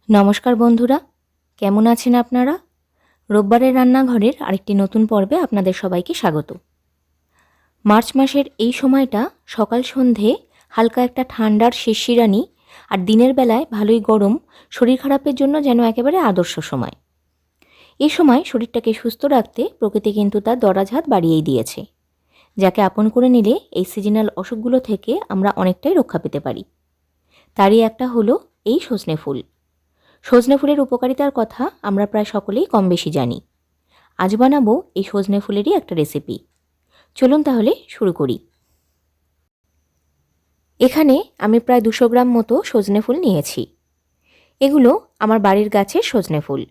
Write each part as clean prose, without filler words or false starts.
নমস্কার বন্ধুরা, কেমন আছেন আপনারা? রোববারের রান্নাঘরের আরেকটি নতুন পর্বে আপনাদের সবাইকে স্বাগত। মার্চ মাসের এই সময়টা সকাল সন্ধে হালকা একটা ঠান্ডার শিরশিরানি আর দিনের বেলায় ভালোই গরম, শরীর খারাপের জন্য যেন একেবারে আদর্শ সময়। এই সময় শরীরটাকে সুস্থ রাখতে প্রকৃতি কিন্তু তার দরাজ হাত বাড়িয়েই দিয়েছে, যাকে আপন করে নিলে এই সিজনাল অসুখগুলো থেকে আমরা অনেকটাই রক্ষা পেতে পারি। তারই একটা হলো এই সজনে ফুল। সজনে ফুলের উপকারিতার কথা আমরা প্রায় সকলেই কম বেশি জানি। আজ বানাবো এই সজনে ফুলেরই একটা রেসিপি। চলুন তাহলে শুরু করি। এখানে আমি প্রায় 200 গ্রাম মতো সজনে ফুল নিয়েছি। এগুলো আমার বাড়ির গাছের সজনে ফুল।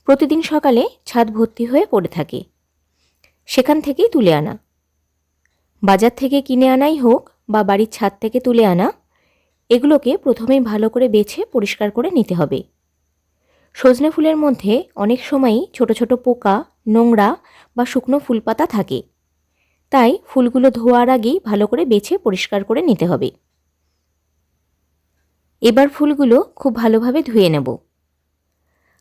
প্রতিদিন সকালে ছাদ ভর্তি হয়ে পড়ে থাকে, সেখান থেকেই তুলে আনা। বাজার থেকে কিনে আনাই হোক বা বাড়ির ছাদ থেকে তুলে আনা, এগুলোকে প্রথমেই ভালো করে বেছে পরিষ্কার করে নিতে হবে। সজনে ফুলের মধ্যে অনেক সময়ই ছোট ছোট পোকা, নোংরা বা শুকনো ফুলপাতা থাকে, তাই ফুলগুলো ধোয়ার আগেই ভালো করে বেছে পরিষ্কার করে নিতে হবে। এবার ফুলগুলো খুব ভালোভাবে ধুয়ে নেব।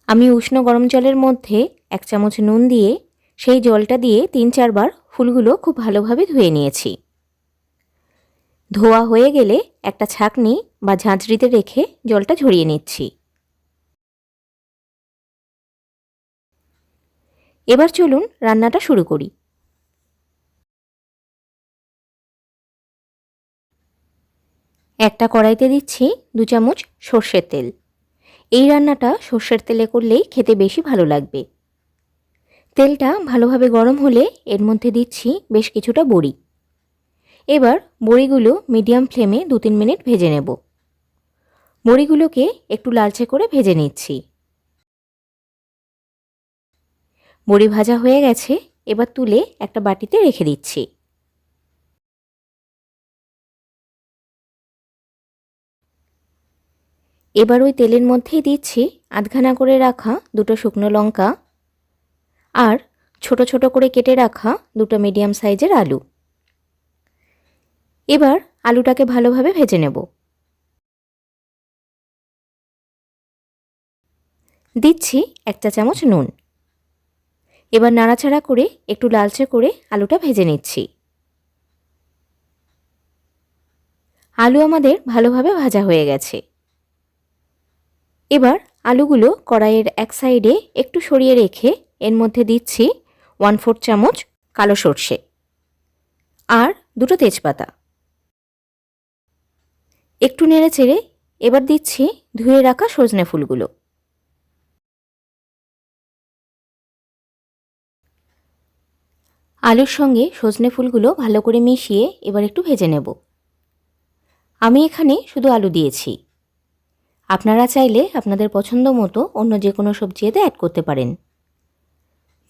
আমি উষ্ণ গরম জলের মধ্যে 1 চামচ নুন দিয়ে সেই জলটা দিয়ে 3-4 বার ফুলগুলো খুব ভালোভাবে ধুয়ে নিয়েছি। ধোয়া হয়ে গেলে একটা ছাঁকনি বা ঝাঁঝরিতে রেখে জলটা ঝরিয়ে নিচ্ছি। এবার চলুন রান্নাটা শুরু করি। একটা কড়াইতে দিচ্ছি 2 চামচ সর্ষের তেল। এই রান্নাটা সর্ষের তেলে করলেই খেতে বেশি ভালো লাগবে। তেলটা ভালোভাবে গরম হলে এর মধ্যে দিচ্ছি বেশ কিছুটা বড়ি। এবার বড়িগুলো মিডিয়াম ফ্লেমে 2-3 মিনিট ভেজে নেব। বড়িগুলোকে একটু লালচে করে ভেজে নিচ্ছি। বড়ি ভাজা হয়ে গেছে, এবার তুলে একটা বাটিতে রেখে দিচ্ছি। এবার ওই তেলের মধ্যেই দিচ্ছি আধখানা করে রাখা 2টো শুকনো লঙ্কা আর ছোট ছোট করে কেটে রাখা 2টো মিডিয়াম সাইজের আলু। এবার আলুটাকে ভালোভাবে ভেজে নেব। দিচ্ছি 1 চা চামচ নুন। এবার নাড়াচাড়া করে একটু লালচে করে আলুটা ভেজে নিচ্ছি। আলু আমাদের ভালোভাবে ভাজা হয়ে গেছে। এবার আলুগুলো কড়াইয়ের এক সাইডে একটু সরিয়ে রেখে এর মধ্যে দিচ্ছি 1/4 চামচ কালো সর্ষে আর 2টো তেজপাতা। একটু নেড়েচেড়ে এবার দিচ্ছি ধুয়ে রাখা সজনে ফুলগুলো। আলুর সঙ্গে সজনে ফুলগুলো ভালো করে মিশিয়ে এবার একটু ভেজে নেব। আমি এখানে শুধু আলু দিয়েছি। আপনারা চাইলে আপনাদের পছন্দ মতো অন্য যে কোনো সবজি এতে অ্যাড করতে পারেন।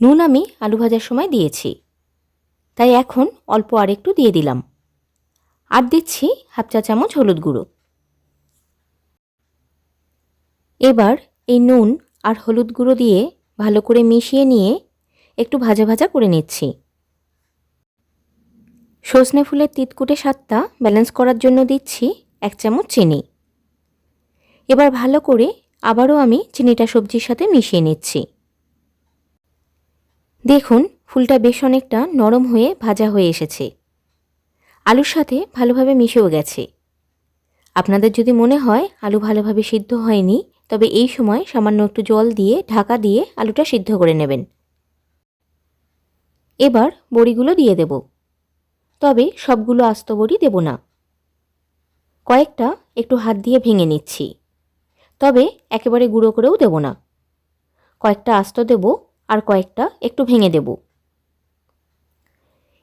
নুন আমি আলু ভাজার সময় দিয়েছি, তাই এখন অল্প আরেকটু দিয়ে দিলাম। আর দিচ্ছি 1/2 চা চামচ হলুদ গুঁড়ো। এবার এই নুন আর হলুদ গুঁড়ো দিয়ে ভালো করে মিশিয়ে নিয়ে একটু ভাজা ভাজা করে নিচ্ছি। সজনে ফুলের তিতকুটে স্বাদটা ব্যালেন্স করার জন্য দিচ্ছি 1 চামচ চিনি। এবার ভালো করে আবারও আমি চিনিটা সবজির সাথে মিশিয়ে নিচ্ছি। দেখুন ফুলটা বেশ অনেকটা নরম হয়ে ভাজা হয়ে এসেছে, আলুর সাথে ভালোভাবে মিশেও গেছে। আপনাদের যদি মনে হয় আলু ভালোভাবে সিদ্ধ হয়নি, তবে এই সময় সামান্য একটু জল দিয়ে ঢাকা দিয়ে আলুটা সিদ্ধ করে নেবেন। এবার বড়িগুলো দিয়ে দেব, তবে সবগুলো আস্ত বড়ি দেব না। কয়েকটা একটু হাত দিয়ে ভেঙে নিচ্ছি, তবে একেবারে গুঁড়ো করেও দেব না। কয়েকটা আস্ত দেব আর কয়েকটা একটু ভেঙে দেব।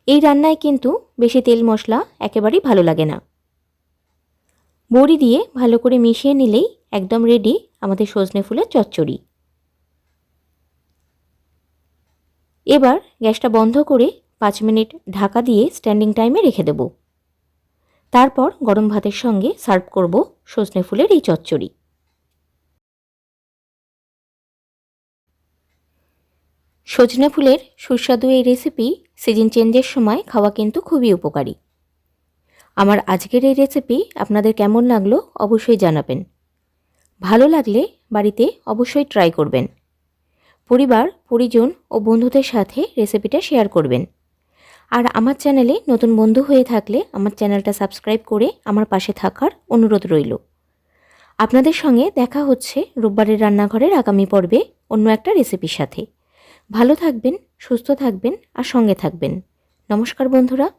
এই রান্নায় কিন্তু বেশি তেল মশলা একেবারেই ভালো লাগে না। বড়ি দিয়ে ভালো করে মিশিয়ে নিলেই একদম রেডি আমাদের সজনে ফুলের চচ্চড়ি। এবার গ্যাসটা বন্ধ করে 5 মিনিট ঢাকা দিয়ে স্ট্যান্ডিং টাইমে রেখে দেব। তারপর গরম ভাতের সঙ্গে সার্ভ করব সজনে ফুলের এই চচ্চড়ি। সজনে ফুলের সুস্বাদু এই রেসিপি সিজন চেঞ্জের সময় খাওয়া কিন্তু খুবই উপকারী। আমার আজকের এই রেসিপি আপনাদের কেমন লাগলো অবশ্যই জানাবেন। ভালো লাগলে বাড়িতে অবশ্যই ট্রাই করবেন। পরিবার, পরিজন ও বন্ধুদের সাথে রেসিপিটা শেয়ার করবেন। আর আমার চ্যানেলে নতুন বন্ধু হয়ে থাকলে আমার চ্যানেলটা সাবস্ক্রাইব করে আমার পাশে থাকার অনুরোধ রইল। আপনাদের সঙ্গে দেখা হচ্ছে রোববারের রান্নাঘরের আগামী পর্বে অন্য একটা রেসিপির সাথে। ভালো থাকবেন, সুস্থ থাকবেন আর সঙ্গে থাকবেন। নমস্কার বন্ধুরা।